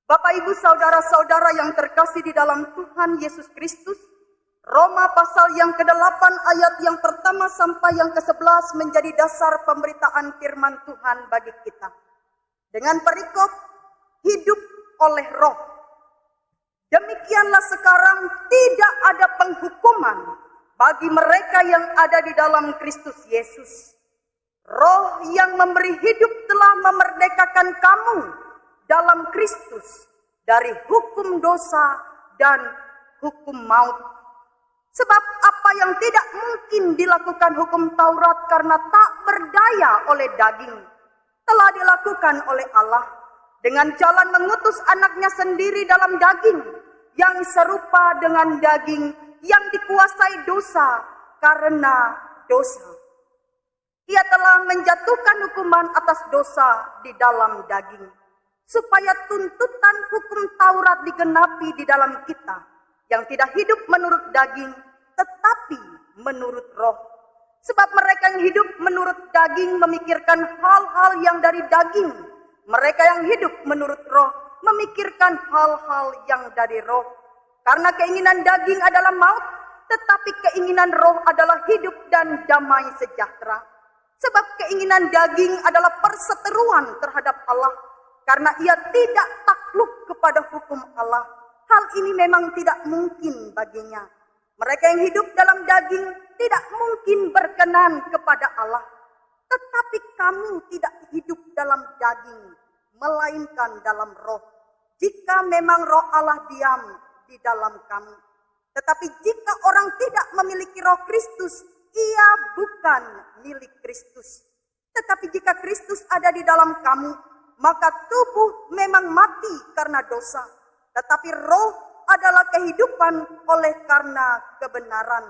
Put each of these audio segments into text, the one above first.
Bapak Ibu saudara-saudara yang terkasih di dalam Tuhan Yesus Kristus, Roma pasal yang ke-8 ayat yang pertama sampai yang ke-11 menjadi dasar pemberitaan firman Tuhan bagi kita. Dengan perikop, hidup oleh roh. Demikianlah sekarang tidak ada penghukuman bagi mereka yang ada di dalam Kristus Yesus. Roh yang memberi hidup telah memerdekakan kamu dalam Kristus dari hukum dosa dan hukum maut. Sebab apa yang tidak mungkin dilakukan hukum Taurat karena tak berdaya oleh daging, telah dilakukan oleh Allah dengan jalan mengutus anaknya sendiri dalam daging, yang serupa dengan daging yang dikuasai dosa karena dosa. Ia telah menjatuhkan hukuman atas dosa di dalam daging, supaya tuntutan hukum Taurat digenapi di dalam kita, yang tidak hidup menurut daging, tetapi menurut roh. Sebab mereka yang hidup menurut daging memikirkan hal-hal yang dari daging. Mereka yang hidup menurut roh memikirkan hal-hal yang dari roh. Karena keinginan daging adalah maut, tetapi keinginan roh adalah hidup dan damai sejahtera. Sebab keinginan daging adalah perseteruan terhadap Allah, karena ia tidak takluk kepada hukum Allah. Hal ini memang tidak mungkin baginya. Mereka yang hidup dalam daging tidak mungkin berkenan kepada Allah. Tetapi kamu tidak hidup dalam daging, melainkan dalam roh. Jika memang roh Allah diam di dalam kamu. Tetapi jika orang tidak memiliki roh Kristus, ia bukan milik Kristus. Tetapi jika Kristus ada di dalam kamu, maka tubuh memang mati karena dosa. Tetapi roh adalah kehidupan oleh karena kebenaran.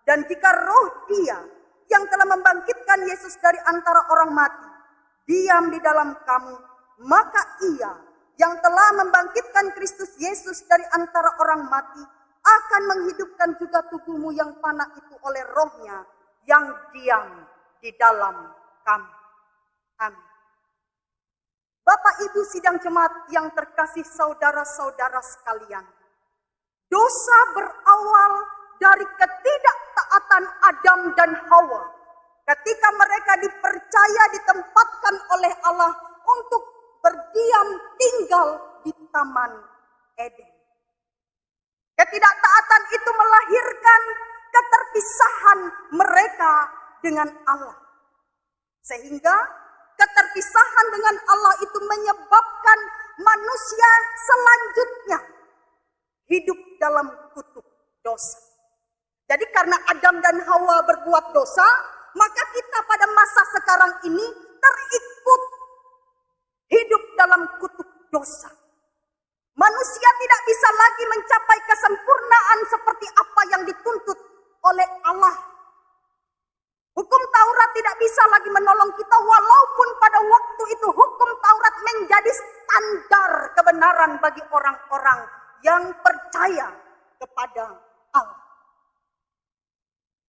Dan jika roh Dia yang telah membangkitkan Yesus dari antara orang mati diam di dalam kamu, maka Ia yang telah membangkitkan Kristus Yesus dari antara orang mati akan menghidupkan juga tubuhmu yang fana itu oleh rohnya yang diam di dalam kamu. Amin. Bapak Ibu sidang jemaat yang terkasih saudara-saudara sekalian, dosa berawal dari ketidaktaatan Adam dan Hawa ketika mereka dipercaya ditempatkan oleh Allah untuk berdiam tinggal di Taman Eden. Ketidaktaatan itu melahirkan keterpisahan mereka dengan Allah. Sehingga keterpisahan dengan Allah itu menyebabkan manusia selanjutnya hidup dalam kutuk dosa. Jadi karena Adam dan Hawa berbuat dosa, maka kita pada masa sekarang ini terikut hidup dalam kutuk dosa. Manusia tidak bisa lagi mencapai kesempurnaan seperti apa yang dituntut oleh Allah. Hukum Taurat tidak bisa lagi menolong kita, walaupun pada waktu itu hukum Taurat menjadi standar kebenaran bagi orang-orang yang percaya kepada Allah.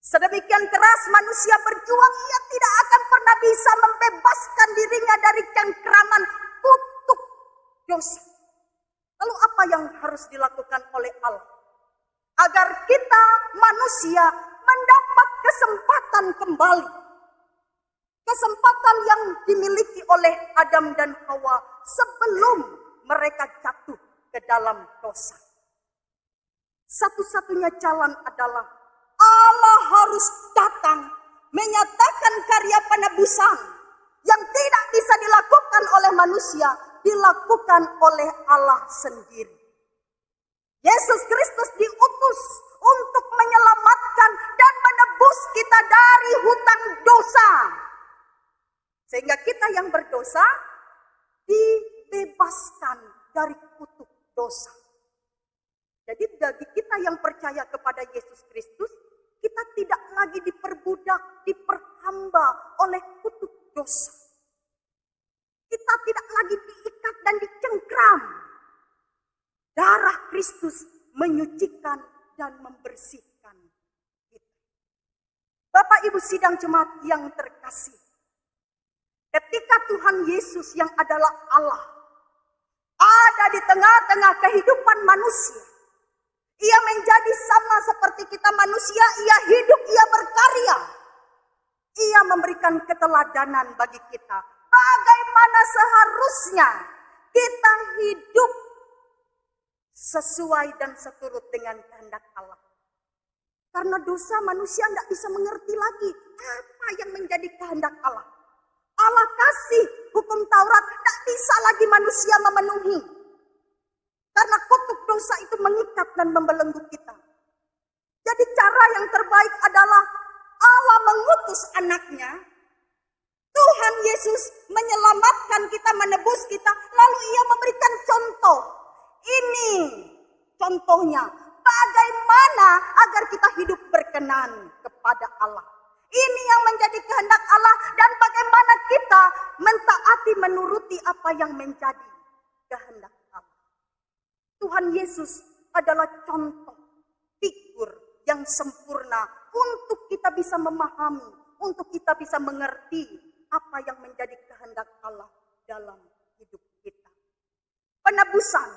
Sedemikian keras manusia berjuang, ia tidak akan pernah bisa membebaskan dirinya dari cengkraman kutuk dosa. Lalu apa yang harus dilakukan oleh Allah? Agar kita manusia mendapat kesempatan kembali. Kesempatan yang dimiliki oleh Adam dan Hawa sebelum mereka jatuh ke dalam dosa. Satu-satunya jalan adalah Allah harus datang menyatakan karya penebusan yang tidak bisa dilakukan oleh manusia, dilakukan oleh Allah sendiri. Yesus Kristus diutus untuk menyelamatkan dan menebus kita dari hutang dosa. Sehingga kita yang berdosa dibebaskan dari kutuk dosa. Jadi bagi kita yang percaya kepada Yesus Kristus, kita tidak lagi diperbudak, diperhamba oleh kutuk dosa. Kita tidak lagi diikat dan dicengkram. Darah Kristus menyucikan dan membersihkan kita. Bapak Ibu sidang jemaat yang terkasih, ketika Tuhan Yesus yang adalah Allah ada di tengah-tengah kehidupan manusia. Ia menjadi sama seperti kita manusia, ia hidup, ia berkarya. Ia memberikan keteladanan bagi kita. Bagaimana seharusnya kita hidup sesuai dan seturut dengan kehendak Allah. Karena dosa manusia tidak bisa mengerti lagi apa yang menjadi kehendak Allah. Allah kasih hukum Taurat, tidak bisa lagi manusia memenuhi. Karena kutuk dosa itu mengikat dan membelenggu kita. Jadi cara yang terbaik adalah Allah mengutus anaknya. Tuhan Yesus menyelamatkan kita, menebus kita. Lalu ia memberikan contoh. Ini contohnya. Bagaimana agar kita hidup berkenan kepada Allah. Ini yang menjadi kehendak Allah. Dan bagaimana kita mentaati menuruti apa yang menjadi kehendak Allah. Tuhan Yesus adalah contoh figur yang sempurna untuk kita bisa memahami, untuk kita bisa mengerti apa yang menjadi kehendak Allah dalam hidup kita. Penebusan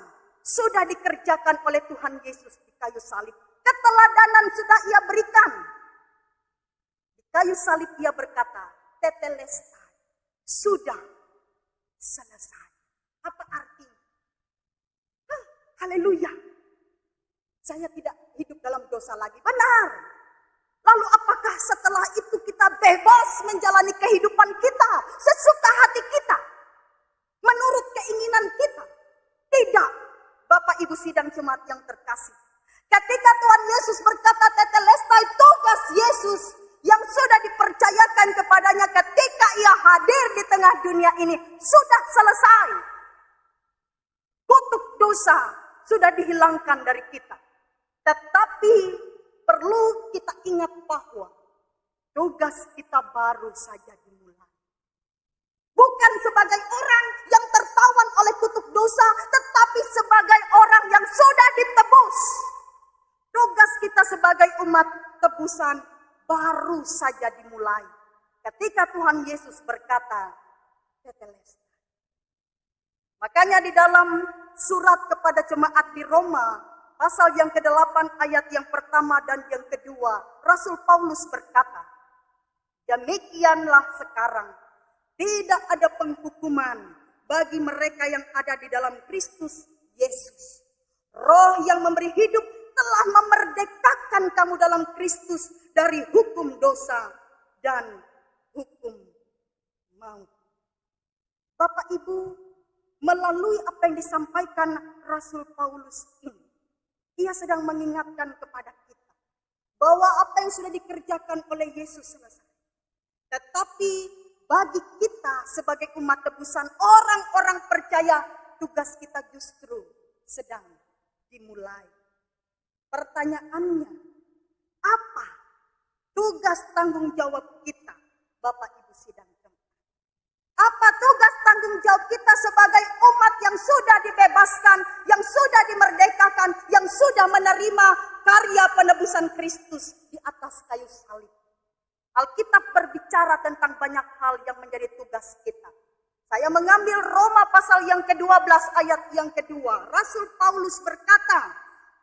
sudah dikerjakan oleh Tuhan Yesus di kayu salib. Keteladanan sudah ia berikan. Di kayu salib ia berkata, tetelestai, sudah selesai. Apa artinya? Haleluya. Saya tidak hidup dalam dosa lagi. Benar. Lalu apakah setelah itu kita bebas menjalani kehidupan kita sesuka hati kita? Menurut keinginan kita? Tidak. Bapak Ibu sidang jemaat yang terkasih. Ketika Tuhan Yesus berkata tetelestai, tugas Yesus yang sudah dipercayakan kepadanya ketika ia hadir di tengah dunia ini sudah selesai. Kutuk dosa sudah dihilangkan dari kita. Tetapi perlu kita ingat bahwa tugas kita baru saja dimulai. Bukan sebagai orang yang tertawan oleh kutuk dosa, tetapi sebagai orang yang sudah ditebus. Tugas kita sebagai umat tebusan baru saja dimulai. Ketika Tuhan Yesus berkata, tetelestai. Makanya di dalam surat kepada jemaat di Roma, pasal yang ke-8 ayat yang pertama dan yang kedua, Rasul Paulus berkata, demikianlah sekarang, tidak ada penghukuman bagi mereka yang ada di dalam Kristus Yesus. Roh yang memberi hidup telah memerdekakan kamu dalam Kristus dari hukum dosa dan hukum maut. Bapak Ibu, melalui apa yang disampaikan Rasul Paulus ini, ia sedang mengingatkan kepada kita bahwa apa yang sudah dikerjakan oleh Yesus selesai. Tetapi bagi kita sebagai umat tebusan, orang-orang percaya, tugas kita justru sedang dimulai. Pertanyaannya, apa tugas tanggung jawab kita, Bapak Ibu sidang jemaat? Apa tugas tanggung jawab kita sebagai umat yang sudah dibebaskan, yang sudah dimerdekakan, yang sudah menerima karya penebusan Kristus di atas kayu salib? Alkitab berbicara tentang banyak hal yang menjadi tugas kita. Saya mengambil Roma pasal yang ke-12 ayat yang kedua. Rasul Paulus berkata,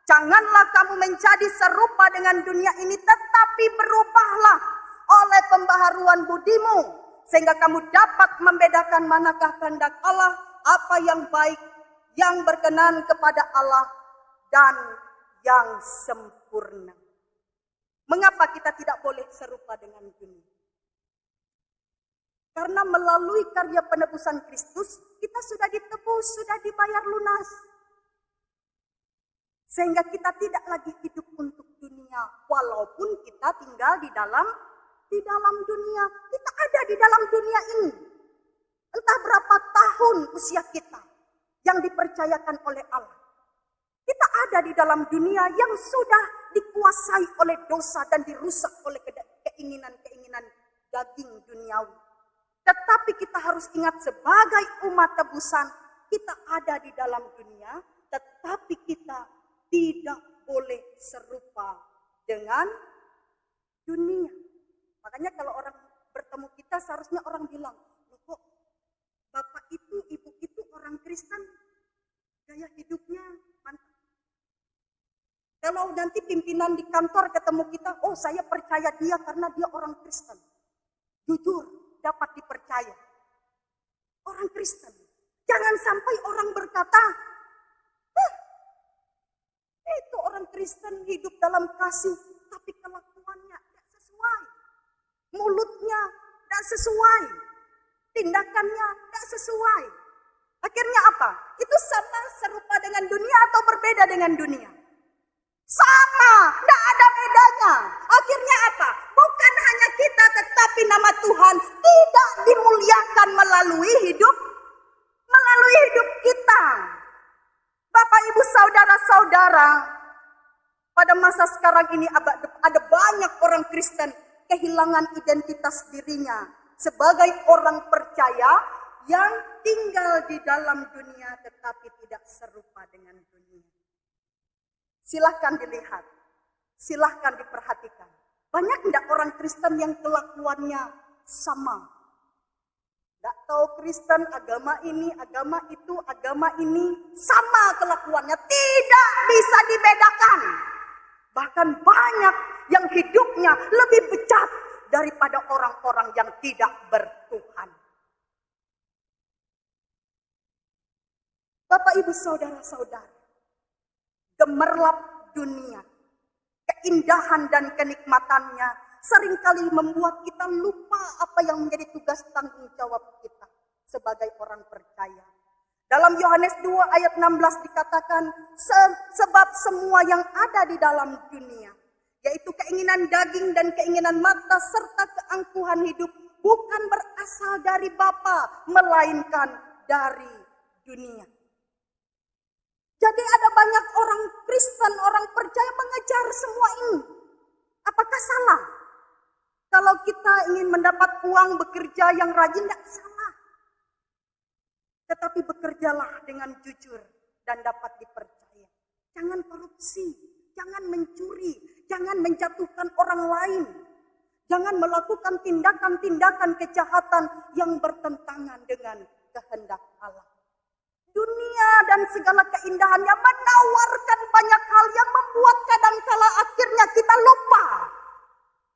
janganlah kamu menjadi serupa dengan dunia ini, tetapi berubahlah oleh pembaharuan budimu, sehingga kamu dapat membedakan manakah kehendak Allah, apa yang baik, yang berkenan kepada Allah, dan yang sempurna. Mengapa kita tidak boleh serupa dengan dunia? Karena melalui karya penebusan Kristus, kita sudah ditebus, sudah dibayar lunas. Sehingga kita tidak lagi hidup untuk dunia, walaupun kita tinggal di dalam dunia. Kita ada di dalam dunia ini. Entah berapa tahun usia kita yang dipercayakan oleh Allah. Kita ada di dalam dunia yang sudah dikuasai oleh dosa dan dirusak oleh keinginan-keinginan daging duniawi. Tetapi kita harus ingat sebagai umat tebusan, kita ada di dalam dunia, tetapi kita tidak boleh serupa dengan dunia. Makanya kalau orang bertemu kita seharusnya orang bilang, loh kok bapak itu, ibu itu orang Kristen? Gaya hidupnya mantap. Kalau nanti pimpinan di kantor ketemu kita, oh saya percaya dia karena dia orang Kristen. Jujur, dapat dipercaya. Orang Kristen. Jangan sampai orang berkata, itu orang Kristen hidup dalam kasih, tapi kelakuannya tidak sesuai. Mulutnya tidak sesuai. Tindakannya tidak sesuai. Akhirnya apa? Itu sama serupa dengan dunia atau berbeda dengan dunia? Sama, tidak ada bedanya. Akhirnya apa? Bukan hanya kita, tetapi nama Tuhan tidak dimuliakan melalui hidup kita. Bapak, Ibu, saudara-saudara, pada masa sekarang ini ada banyak orang Kristen kehilangan identitas dirinya sebagai orang percaya yang tinggal di dalam dunia tetapi tidak serupa dengan dunia. Silahkan dilihat, silahkan diperhatikan. Banyak tidak orang Kristen yang kelakuannya sama? Tidak tahu Kristen, agama ini, agama itu, agama ini, sama kelakuannya. Tidak bisa dibedakan. Bahkan banyak yang hidupnya lebih bejat daripada orang-orang yang tidak bertuhan. Bapak, Ibu, saudara-saudara, gemerlap dunia, keindahan dan kenikmatannya seringkali membuat kita lupa apa yang menjadi tugas tanggung jawab kita sebagai orang percaya. Dalam Yohanes 2 ayat 16 dikatakan, sebab semua yang ada di dalam dunia, yaitu keinginan daging dan keinginan mata serta keangkuhan hidup, bukan berasal dari Bapa, melainkan dari dunia. Jadi ada banyak orang Kristen, orang percaya mengejar semua ini. Apakah salah? Kalau kita ingin mendapat uang bekerja yang rajin, tidak salah. Tetapi bekerjalah dengan jujur dan dapat dipercaya. Jangan korupsi, jangan mencuri, jangan menjatuhkan orang lain. Jangan melakukan tindakan-tindakan kejahatan yang bertentangan dengan kehendak Allah. Dunia dan segala keindahannya menawarkan banyak hal yang membuat kadangkala akhirnya kita lupa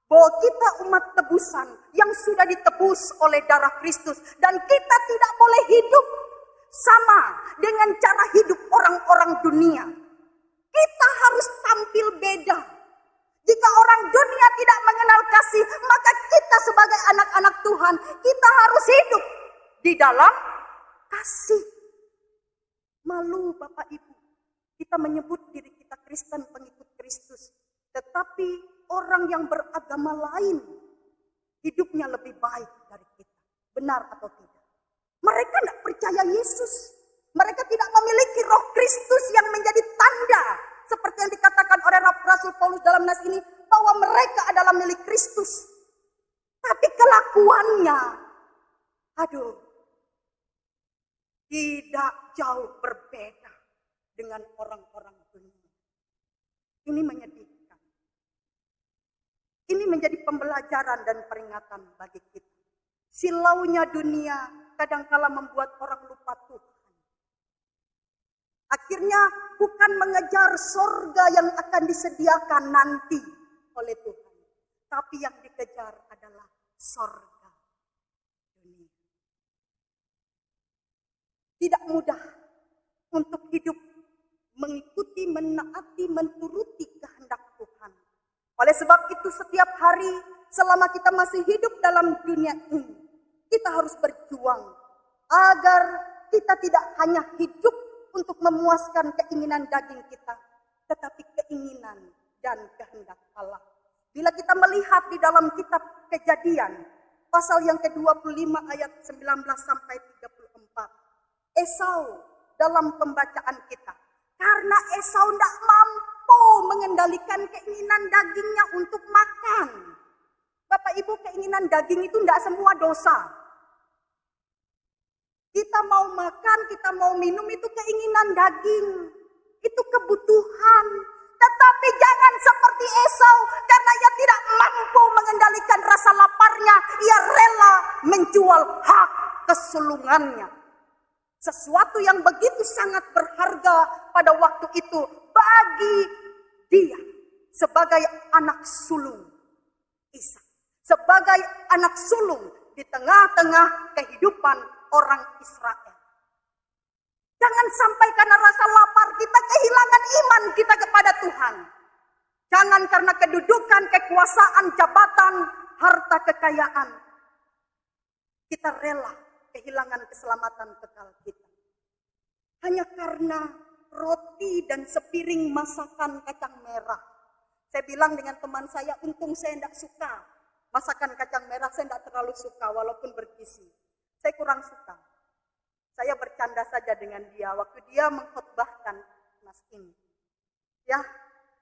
bahwa kita umat tebusan yang sudah ditebus oleh darah Kristus. Dan kita tidak boleh hidup sama dengan cara hidup orang-orang dunia. Kita harus tampil beda. Jika orang dunia tidak mengenal kasih, maka kita sebagai anak-anak Tuhan, kita harus hidup di dalam kasih. Malu Bapak Ibu, kita menyebut diri kita Kristen, pengikut Kristus. Tetapi orang yang beragama lain, hidupnya lebih baik dari kita. Benar atau tidak? Mereka tidak percaya Yesus. Mereka tidak memiliki roh Kristus yang menjadi tanda. Seperti yang dikatakan oleh Rasul Paulus dalam nas ini, bahwa mereka adalah milik Kristus. Tapi kelakuannya, tidak jauh berbeda dengan orang-orang dunia. Ini menyedihkan. Ini menjadi pembelajaran dan peringatan bagi kita. Silaunya dunia kadangkala membuat orang lupa Tuhan. Akhirnya bukan mengejar surga yang akan disediakan nanti oleh Tuhan. Tapi yang dikejar adalah surga dunia. Tidak mudah untuk hidup mengikuti, menaati, menturuti kehendak Tuhan. Oleh sebab itu setiap hari selama kita masih hidup dalam dunia ini, kita harus berjuang agar kita tidak hanya hidup untuk memuaskan keinginan daging kita, tetapi keinginan dan kehendak Allah. Bila kita melihat di dalam kitab Kejadian, pasal yang ke-25 ayat 19 sampai 34. Esau dalam pembacaan kita. Karena Esau tidak mampu mengendalikan keinginan dagingnya untuk makan. Bapak Ibu, keinginan daging itu tidak semua dosa. Kita mau makan, kita mau minum, itu keinginan daging. Itu kebutuhan. Tetapi jangan seperti Esau, karena ia tidak mampu mengendalikan rasa laparnya, ia rela menjual hak kesulungannya. Sesuatu yang begitu sangat berharga pada waktu itu bagi dia sebagai anak sulung Ishak. Sebagai anak sulung di tengah-tengah kehidupan orang Israel. Jangan sampai karena rasa lapar kita kehilangan iman kita kepada Tuhan. Jangan karena kedudukan, kekuasaan, jabatan, harta kekayaan. Kita rela kehilangan keselamatan kekal kita. Hanya karena roti dan sepiring masakan kacang merah. Saya bilang dengan teman saya, untung saya tidak suka masakan kacang merah, saya tidak terlalu suka walaupun bergizi. Saya kurang suka. Saya bercanda saja dengan dia waktu dia mengkhotbahkan Mas ini. Ya,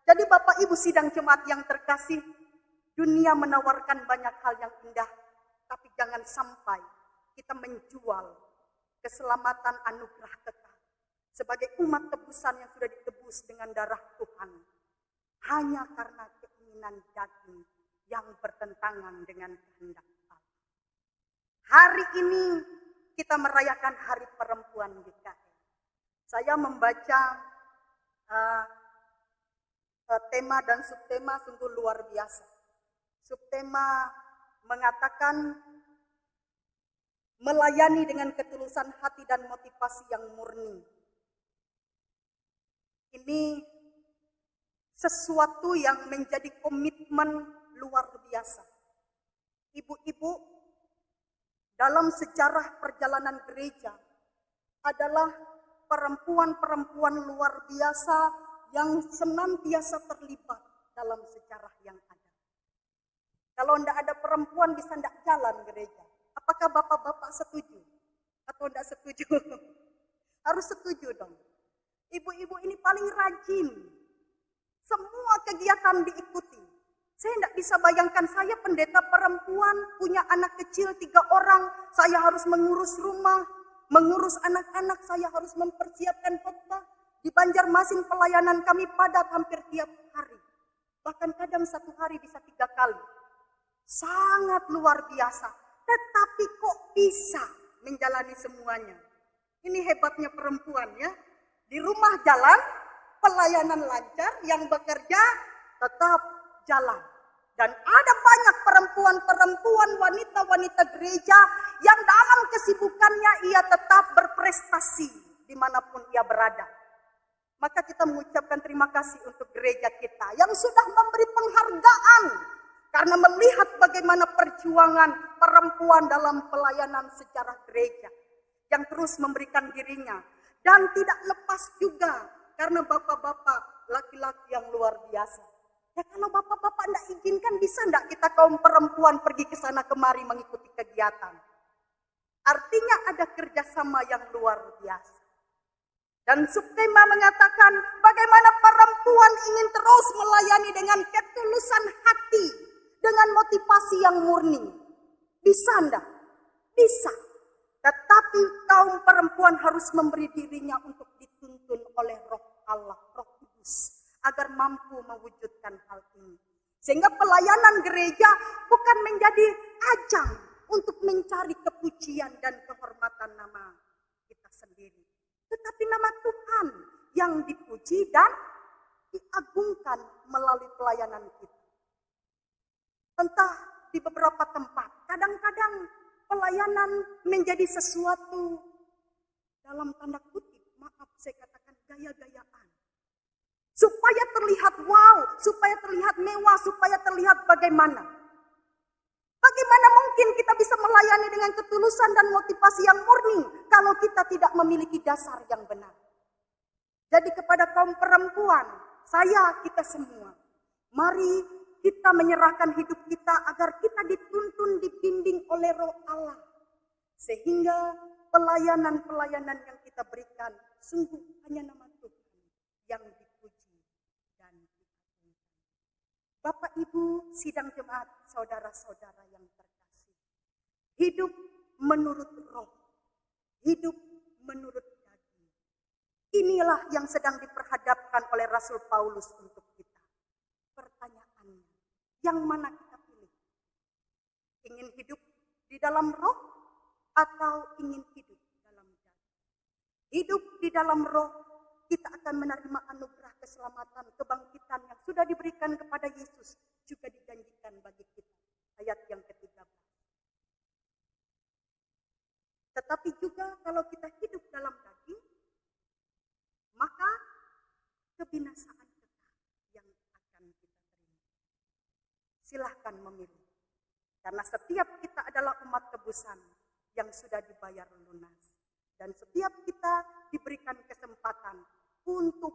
jadi Bapak Ibu sidang jemaat yang terkasih, dunia menawarkan banyak hal yang indah, tapi jangan sampai kita menjual keselamatan anugerah kekal sebagai umat tebusan yang sudah ditebus dengan darah Tuhan hanya karena keinginan daging yang bertentangan dengan kehendak Allah. Hari ini kita merayakan Hari Perempuan GKI. Saya membaca tema dan subtema sungguh luar biasa. Subtema mengatakan melayani dengan ketulusan hati dan motivasi yang murni. Ini sesuatu yang menjadi komitmen luar biasa. Ibu-ibu dalam sejarah perjalanan gereja adalah perempuan-perempuan luar biasa yang senantiasa terlibat dalam sejarah yang ada. Kalau tidak ada perempuan bisa tidak jalan gereja. Apakah bapak-bapak setuju? Atau tidak setuju? Harus setuju dong. Ibu-ibu ini paling rajin. Semua kegiatan diikuti. Saya tidak bisa bayangkan saya pendeta perempuan, punya anak kecil 3 orang. Saya harus mengurus rumah, mengurus anak-anak, saya harus mempersiapkan khotbah. Di Banjarmasin pelayanan kami padat hampir tiap hari. Bahkan kadang 1 hari bisa 3 kali. Sangat luar biasa. Tetapi kok bisa menjalani semuanya? Ini hebatnya perempuan ya. Di rumah jalan, pelayanan lancar, yang bekerja tetap jalan. Dan ada banyak perempuan-perempuan, wanita-wanita gereja yang dalam kesibukannya ia tetap berprestasi dimanapun ia berada. Maka kita mengucapkan terima kasih untuk gereja kita yang sudah memberi penghargaan karena melihat bagaimana perjuangan perempuan dalam pelayanan sejarah gereja yang terus memberikan dirinya. Dan tidak lepas juga karena bapak-bapak laki-laki yang luar biasa. Ya kalau bapak-bapak tidak izinkan, bisa tidak kita kaum perempuan pergi ke sana kemari mengikuti kegiatan? Artinya ada kerjasama yang luar biasa. Dan subtema mengatakan bagaimana perempuan ingin terus melayani dengan ketulusan hati, dengan motivasi yang murni. Bisa enggak? Bisa. Tetapi kaum perempuan harus memberi dirinya untuk dituntun oleh Roh Allah, Roh Kudus, agar mampu mewujudkan hal ini. Sehingga pelayanan gereja bukan menjadi ajang untuk mencari kepujian dan kehormatan nama kita sendiri. Tetapi nama Tuhan yang dipuji dan diagungkan melalui pelayanan kita. Entah di beberapa tempat, kadang-kadang pelayanan menjadi sesuatu dalam tanda kutip, maaf saya katakan gaya-gayaan. Supaya terlihat wow, supaya terlihat mewah, supaya terlihat bagaimana. Bagaimana mungkin kita bisa melayani dengan ketulusan dan motivasi yang murni kalau kita tidak memiliki dasar yang benar. Jadi kepada kaum perempuan, kita semua, mari kita menyerahkan hidup kita agar kita dituntun, dibimbing oleh Roh Allah. Sehingga pelayanan-pelayanan yang kita berikan sungguh hanya nama Tuhan yang dipuji dan diagungkan. Bapak Ibu sidang jemaat, saudara-saudara yang terkasih. Hidup menurut roh, hidup menurut daging. Inilah yang sedang diperhadapkan oleh Rasul Paulus untuk kita. Pertanyaannya, yang mana kita pilih? Ingin hidup di dalam roh atau ingin hidup dalam daging? hidup di dalam roh, kita akan menerima anugerah keselamatan, kebangkitan yang sudah diberikan kepada Yesus, juga dijanjikan bagi kita. Ayat yang ke-13. Tetapi juga kalau kita hidup dalam daging, maka kebinasaan kekal yang akan kita terima. Silahkan memilih. Karena setiap kita adalah umat tebusan yang sudah dibayar lunas. Dan setiap kita diberikan kesempatan untuk